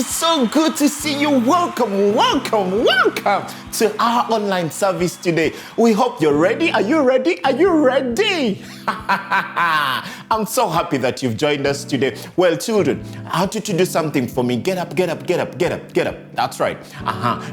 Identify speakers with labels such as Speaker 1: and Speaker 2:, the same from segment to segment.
Speaker 1: is so good to see you. Welcome to our online service today. We hope you're ready. Are you ready? Are you ready? I'm so happy that you've joined us today. Well, children, I want you to do something for me. Get up. That's right.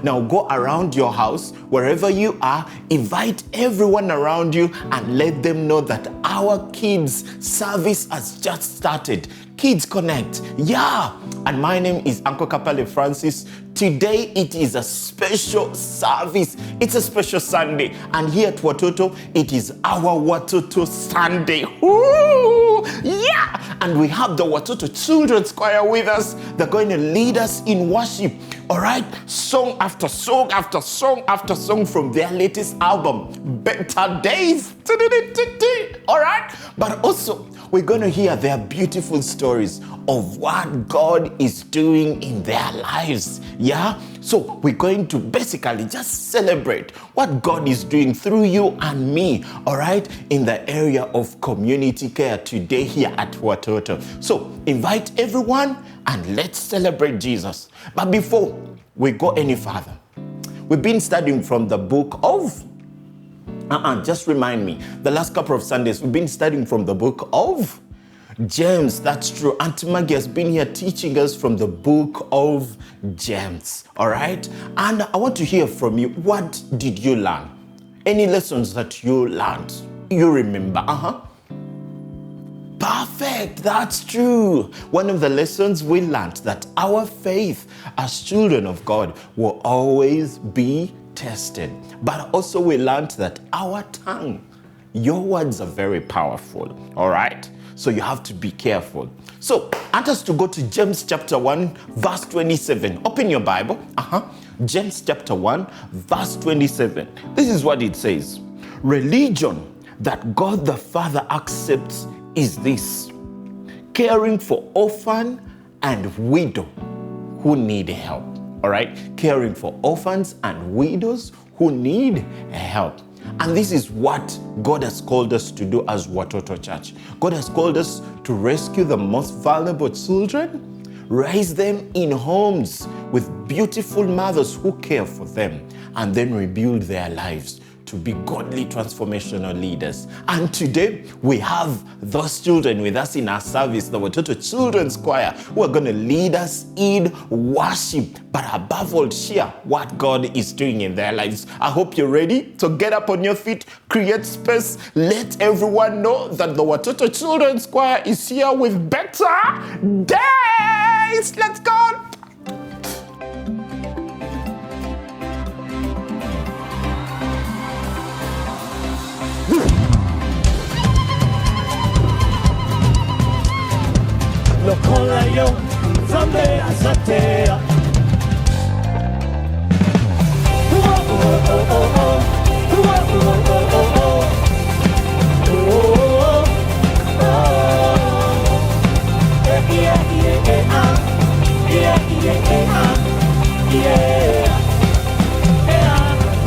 Speaker 1: Now go around your house, wherever you are, invite everyone around you and let them know that our kids service has just started. Kids Connect. Yeah. And my name is Uncle Kapale Francis. Today it is a special service. It's a special Sunday. And here at Watoto, it is our Watoto Sunday. Woo! Yeah! And we have the Watoto Children's Choir with us. They're going to lead us in worship. All right? Song after song after song after song from their latest album, Better Days. All right? But also, we're going to hear their beautiful stories of what God is doing in their lives. Yeah? So we're going to basically just celebrate what God is doing through you and me, all right, in the area of community care today here at Watoto. So invite everyone and let's celebrate Jesus. But before we go any further, we've been studying from the book of just remind me, the last couple of Sundays, we've been studying from the book of James. That's true. Auntie Maggie has been here teaching us from the book of James. All right? And I want to hear from you. What did you learn? Any lessons that you learned? You remember? Perfect. That's true. One of the lessons we learned that our faith as children of God will always be tested. But also we learned that our tongue, your words are very powerful. All right? So you have to be careful. So I want us to go to James chapter 1, verse 27. Open your Bible. James chapter 1, verse 27. This is what it says. Religion that God the Father accepts is this: caring for orphan and widow who need help. All right? Caring for orphans and widows who need help. And this is what God has called us to do as Watoto Church. God has called us to rescue the most vulnerable children, raise them in homes with beautiful mothers who care for them, and then rebuild their lives to be godly transformational leaders. And today we have those children with us in our service, the Watoto Children's Choir, who are going to lead us in worship, but above all, share what God is doing in their lives. I hope you're ready to get up on your feet, create space, let everyone know that the Watoto Children's Choir is here with better days. Let's go.
Speaker 2: Lokola yo, Nzambe azatea.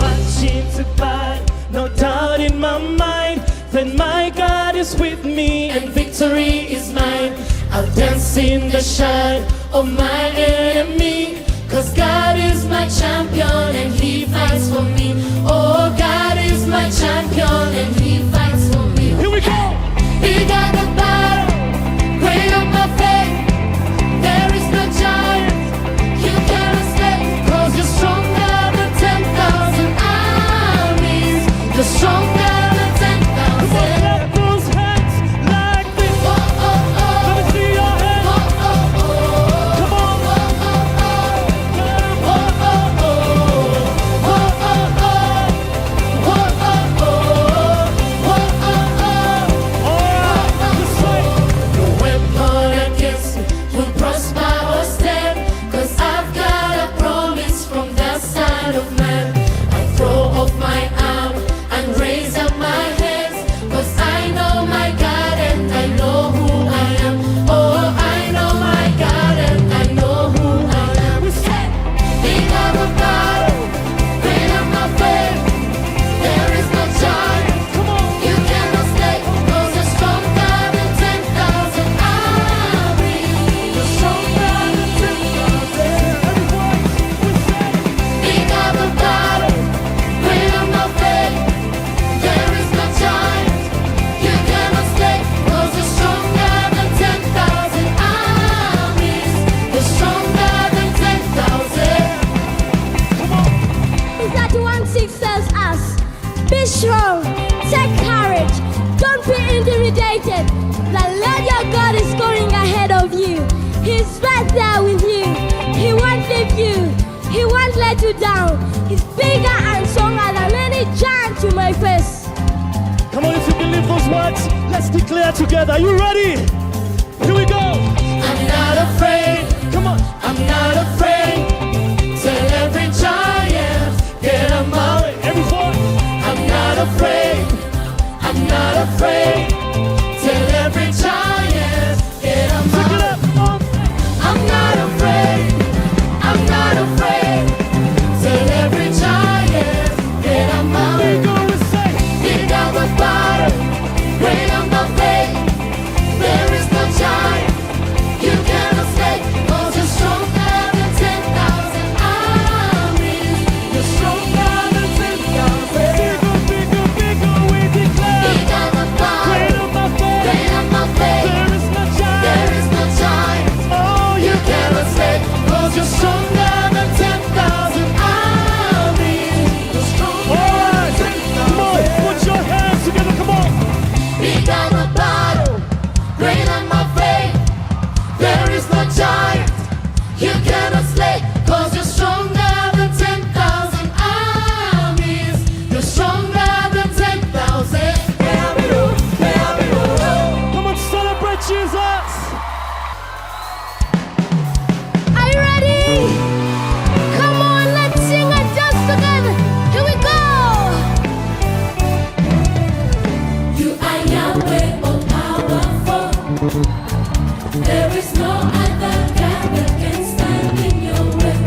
Speaker 2: Watching to buy, no doubt in my mind that my God is with me and victory is mine. I'll dance in the shine of my enemy, 'cause God is my champion and he fights for me. Oh, God is my champion and he fights for me. Here we go! He got the battle, great of my faith. There is no giant you cannot stay, 'cause you're stronger than 10,000 armies. You're stronger than 10,000.
Speaker 3: He won't let you down. He's bigger and stronger than any giant you may face.
Speaker 2: Come on, if you believe those words, let's declare together. Are you ready? Here we go. I'm not afraid. Come on. I'm not afraid. Tell every giant, get on my way. Every voice. I'm not afraid. I'm not afraid. Tell every giant, get on my way. I'm not afraid. I'm not afraid. Tell every giant, get on my way. Pick out the bottom, rain on my faith. There is no giant you cannot slay. 'Cause you're stronger than 10,000 armies. You're stronger than 10,000. Bigger, bigger, we declare. Pick out the bottom, rain on my faith. There is no giant oh, you cannot slay. 'Cause you're stronger than 10,000 armies. You're stronger than 10,000. Come on, put your hands together, come on. Beat down the bottle, rain on my faith. There is no giant you cannot slay. 'Cause you're stronger than 10,000 armies. You're stronger than 10,000. Come on, celebrate Jesus.
Speaker 3: Are you ready? Come on, let's sing and dance together. Here we go.
Speaker 4: You are Yahweh, all powerful. There is no other God that can stand in your way.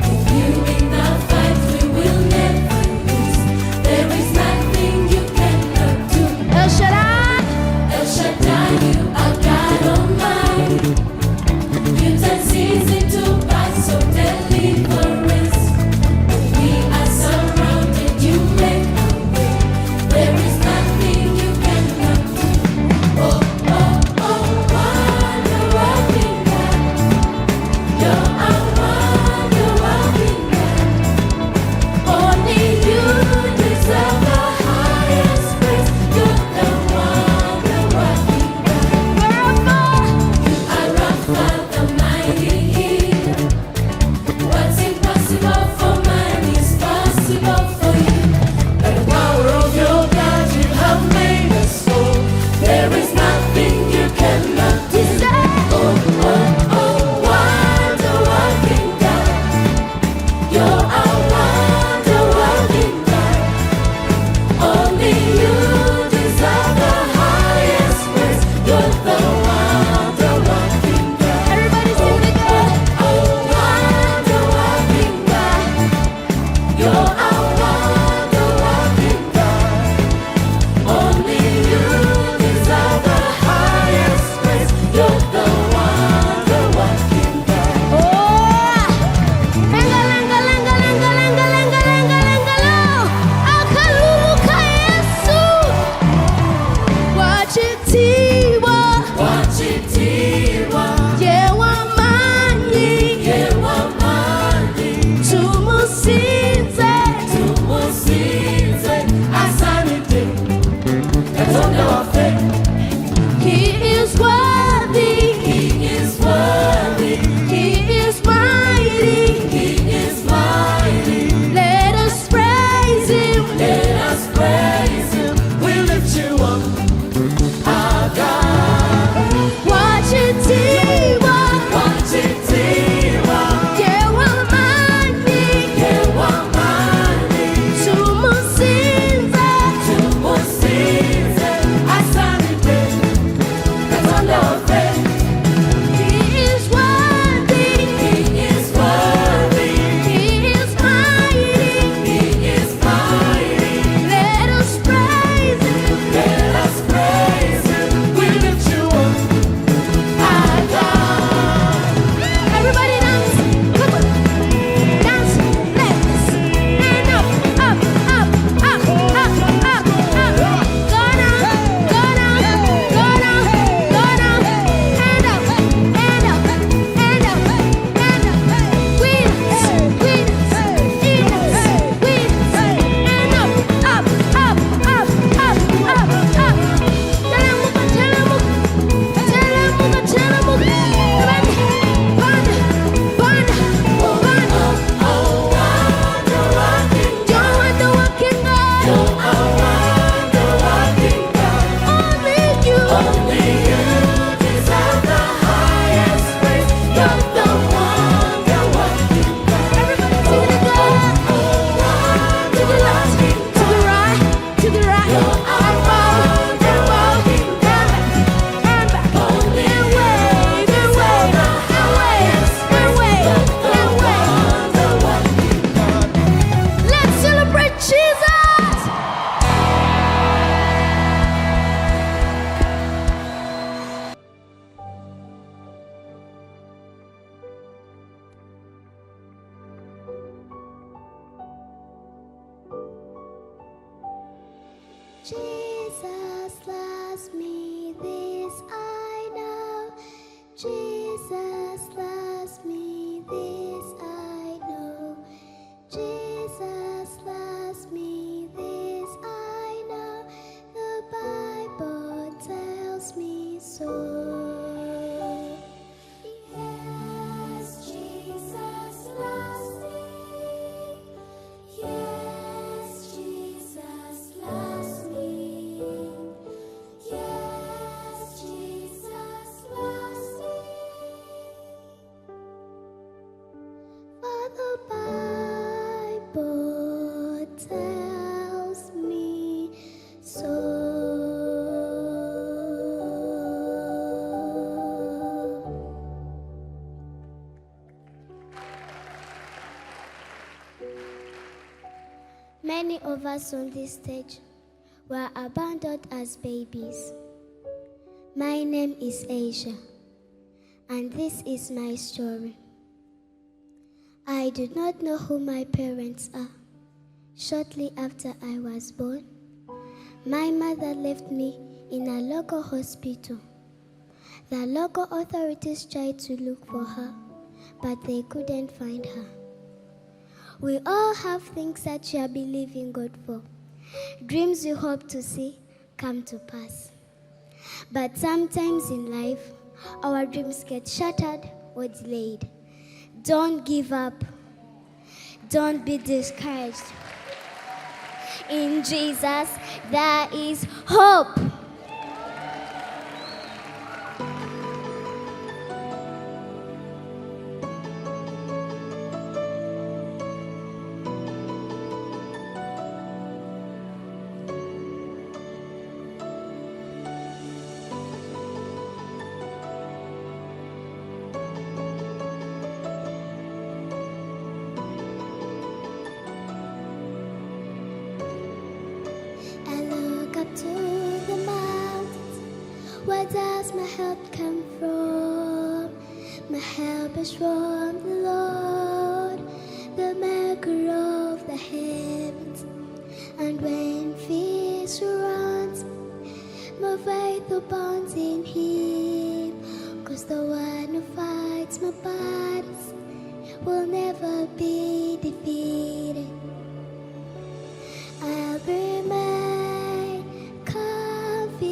Speaker 4: With you in the fight, we will never lose. There is nothing you cannot do.
Speaker 3: El Shaddai.
Speaker 4: El Shaddai, you are God Almighty. You turn seas into pipes of deliverance. We are surrounded, you make a way. There is nothing you cannot do. Oh, oh, oh, wonder working
Speaker 3: Jesus loves me, this I know. Jesus loves me, this I know. Jesus loves me, this I know. The Bible tells me so. Yes, Jesus loves me. Yes, Jesus loves me. Yes, Jesus loves me. For the Bible tells me so. Many of us on this stage were abandoned as babies. My name is Asia, and this is my story. I do not know who my parents are. Shortly after I was born, my mother left me in a local hospital. The local authorities tried to look for her, but they couldn't find her. We all have things that we are believing God for. Dreams we hope to see come to pass. But sometimes in life, our dreams get shattered or delayed. Don't give up. Don't be discouraged. In Jesus, there is hope. I look up to the mountains. Where does my help come from? My help is from the Lord, the maker of the heavens. And when fear surrounds me, my faith abounds in Him. 'Cause the one who fights my battles will never be defeated. I'll remain confident.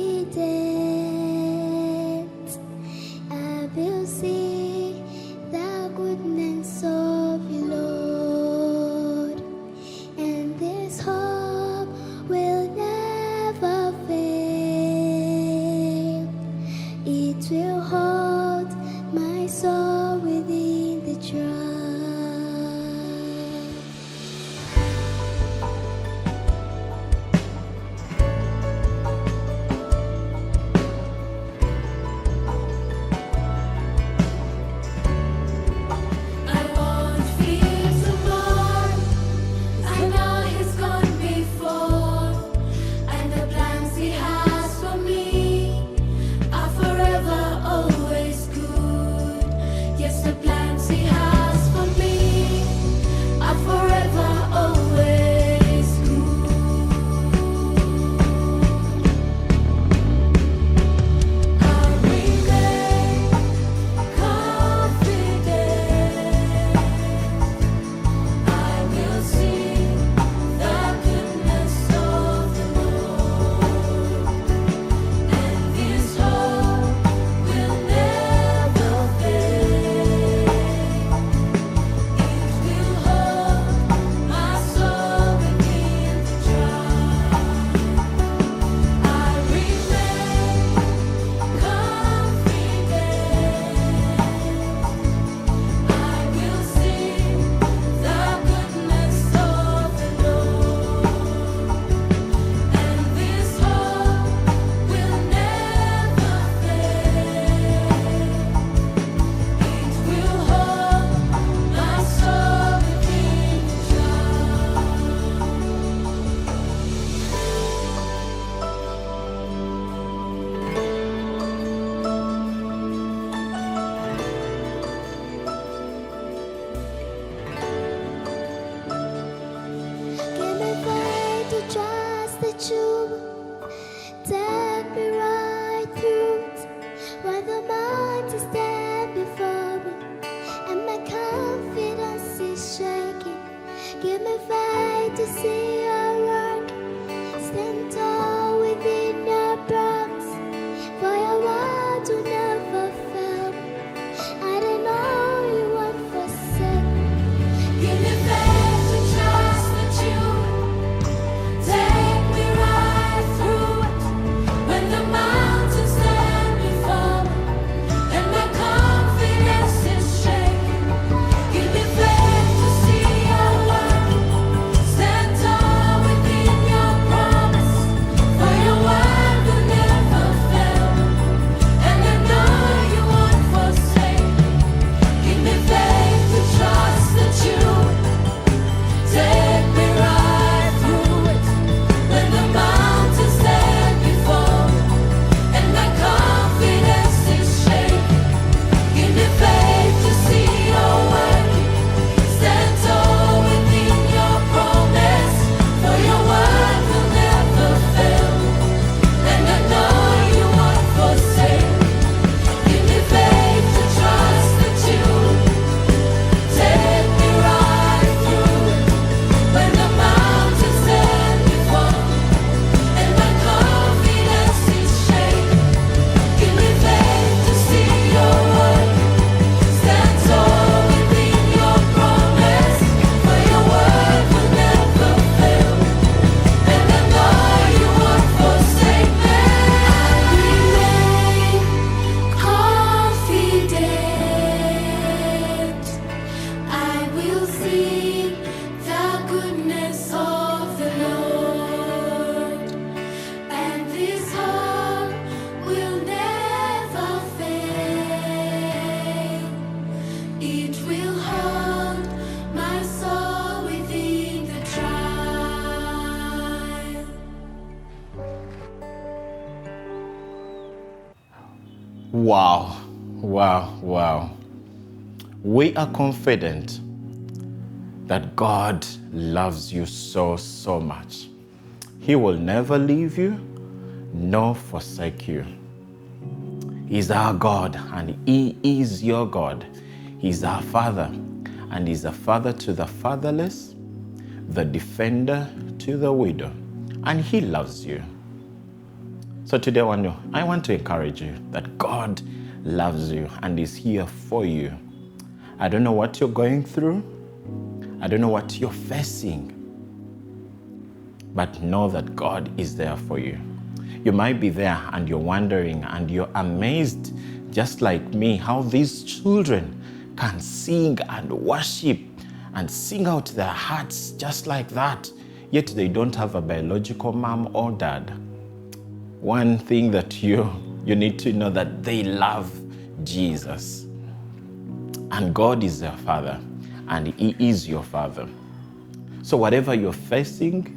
Speaker 3: I will see the goodness of you, Lord. And this hope will never fail. It will hold my soul within the trial.
Speaker 1: Wow, wow, wow. We are confident that God loves you so, so much. He will never leave you nor forsake you. He's our God and He is your God. He's our Father and He's a father to the fatherless, the defender to the widow, and He loves you. So today I want to encourage you that God loves you and is here for you. I don't know what you're going through. I don't know what you're facing. But know that God is there for you. You might be there and you're wondering and you're amazed, just like me, how these children can sing and worship and sing out their hearts just like that, yet they don't have a biological mom or dad. One thing that you need to know, that they love Jesus. And God is their Father, and He is your Father. So whatever you're facing,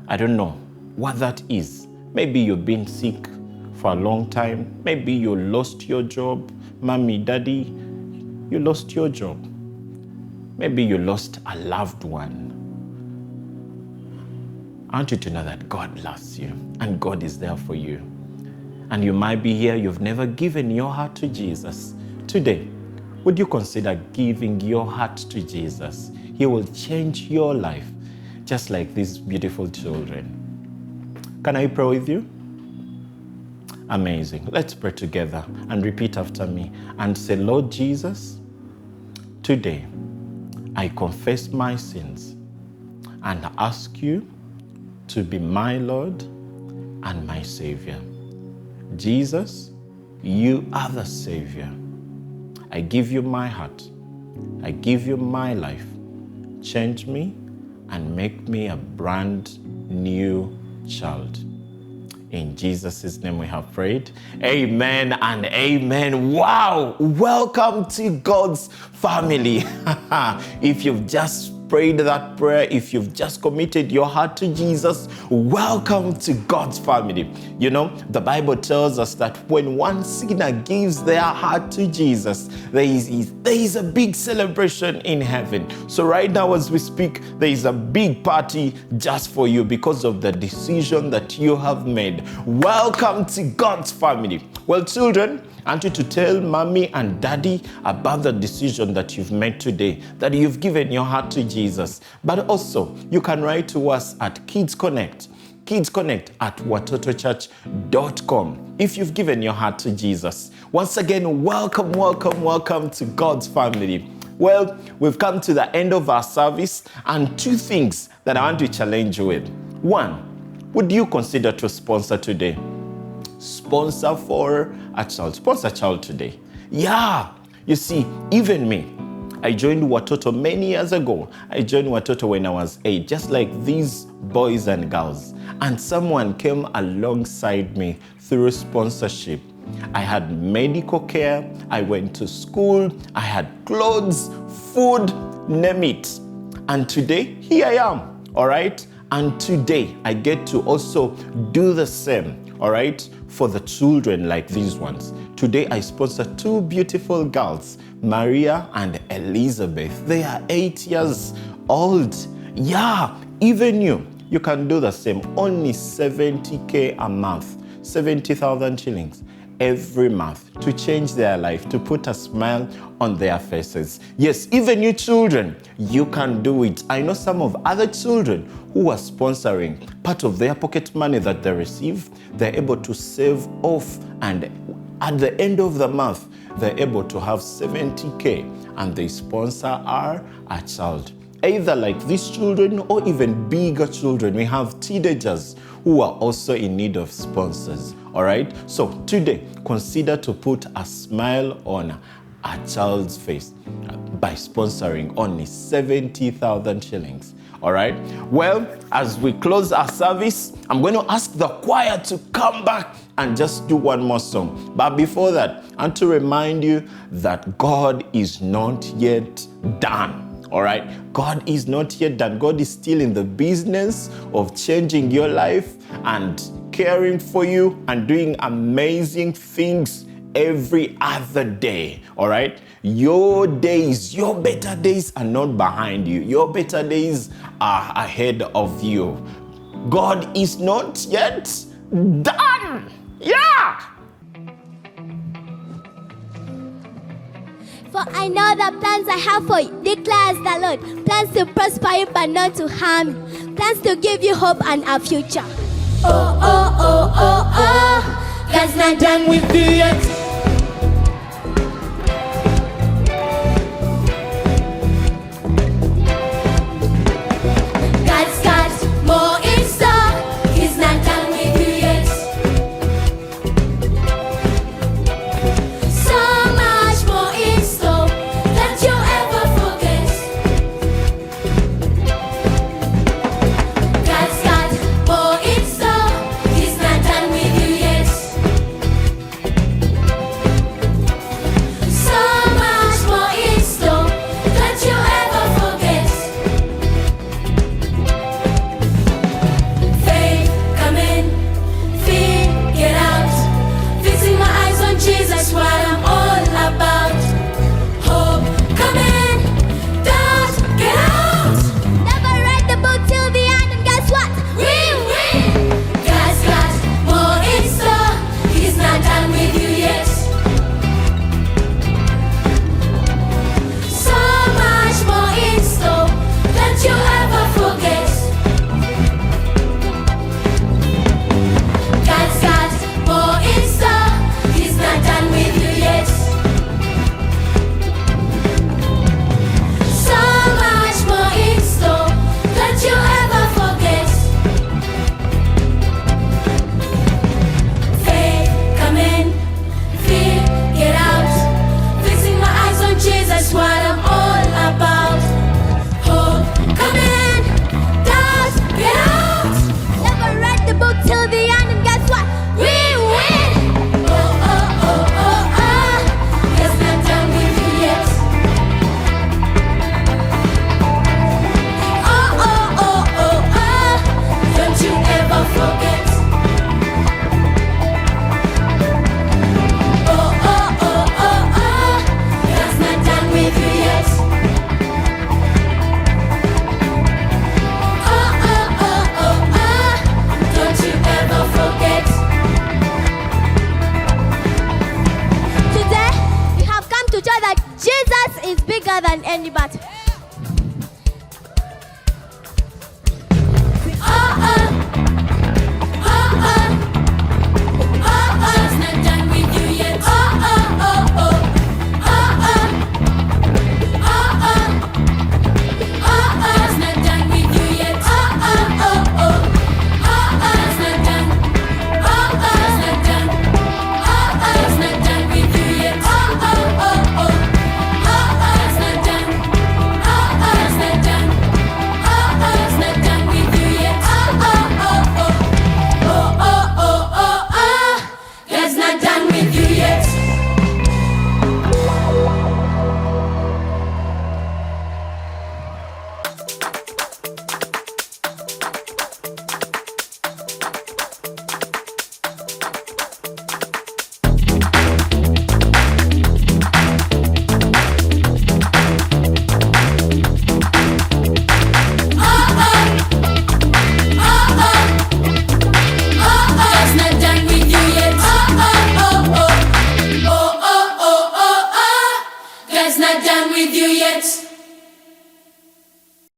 Speaker 1: I don't know what that is. Maybe you've been sick for a long time. Maybe you lost your job. Mommy, daddy, you lost your job. Maybe you lost a loved one. I want you to know that God loves you and God is there for you. And you might be here, you've never given your heart to Jesus. Today, would you consider giving your heart to Jesus? He will change your life, just like these beautiful children. Can I pray with you? Amazing. Let's pray together and repeat after me and say, Lord Jesus, today I confess my sins and ask you to be my Lord and my Savior. Jesus, you are the Savior. I give you my heart. I give you my life. Change me and make me a brand new child. In Jesus' name we have prayed. Amen and amen. Wow! Welcome to God's family. If you've just prayed that prayer, if you've just committed your heart to Jesus, welcome to God's family. You know, the Bible tells us that when one sinner gives their heart to Jesus, there is a big celebration in heaven. So right now as we speak, there is a big party just for you because of the decision that you have made. Welcome to God's family. Well, children, I want you to tell mommy and daddy about the decision that you've made today, that you've given your heart to Jesus. But also, you can write to us at Kids Connect at watotochurch.com if you've given your heart to Jesus. Once again, welcome to God's family. Well, we've come to the end of our service, and two things that I want to challenge you with. One, would you consider to sponsor today? Sponsor for a child. Sponsor a child today. Yeah. You see, even me, I joined Watoto many years ago. I joined Watoto when I was 8, just like these boys and girls. And someone came alongside me through sponsorship. I had medical care. I went to school. I had clothes, food, name it. And today, here I am. All right? And today, I get to also do the same. All right, for the children like these ones. Today I sponsor two beautiful girls, Maria and Elizabeth. They are 8 years old. Yeah, even you can do the same. Only 70K a month, 70,000 shillings every month to change their life, to put a smile on their faces. Yes, even you children, you can do it. I know some of other children who are sponsoring part of their pocket money that they receive, they're able to save off, and at the end of the month, they're able to have 70K and they sponsor a child. Either like these children or even bigger children. We have teenagers who are also in need of sponsors. All right. So today, consider to put a smile on a child's face by sponsoring only 70,000 shillings. All right. Well, as we close our service, I'm going to ask the choir to come back and just do one more song. But before that, I want to remind you that God is not yet done. All right. God is not yet done. God is still in the business of changing your life and caring for you and doing amazing things every other day, all right? Your days, your better days are not behind you. Your better days are ahead of you. God is not yet done. Yeah.
Speaker 3: For I know the plans I have for you, declares the Lord. Plans to prosper you but not to harm you. Plans to give you hope and a future.
Speaker 4: Oh, oh, oh, oh, oh.
Speaker 2: God's not done with you yet.
Speaker 4: God's got more in store. He's not done with you yet. So much more in store that you ever forget. God's got more in store. He's not done with you yet. So much more in store that you ever forget. Faith, come in, fear, get out. Fixing my eyes on Jesus, what I'm all about. Hope, come in, doubt, get out.
Speaker 3: Never read the book till the end, and guess what?
Speaker 4: We win. God's got more in store. He's not done with you yet. So much more in store that you ever forget. God's got more in store. He's not done with you yet. So much more in store that you ever forget. Faith, come in, fear, get out. Fixing my eyes on Jesus, what I'm all about. Hope, come in, doubt, get out.
Speaker 3: Never read the book till the end, and guess what?
Speaker 4: We win. Oh, oh, oh, oh, oh. God's not done with you yet. Oh, oh, oh, oh, oh. Don't you ever forget. Oh, oh, oh, oh, oh. God's not done with you yet. Oh, oh, oh, oh, oh. Don't you ever forget.
Speaker 3: Today, we have come to show that Jesus is bigger than any battle.
Speaker 4: Oh, oh, oh, oh, oh, oh. God's not done with you yet. Oh, oh, oh, oh, oh, oh, oh, oh, oh. God's not done with you yet. Oh, oh, oh, oh, oh, God's not done. Oh, God's not done. Oh, God's not done with you yet. Oh, oh, oh, oh, oh, God's not done. Oh, God's not done. Oh, God's not done with you yet. Oh, oh, oh, oh, oh, oh, oh, oh, oh. God's not done with you yet. God's not done with you yet. Oh, oh, oh, oh, oh, oh, oh, oh, oh. God's not done with you yet.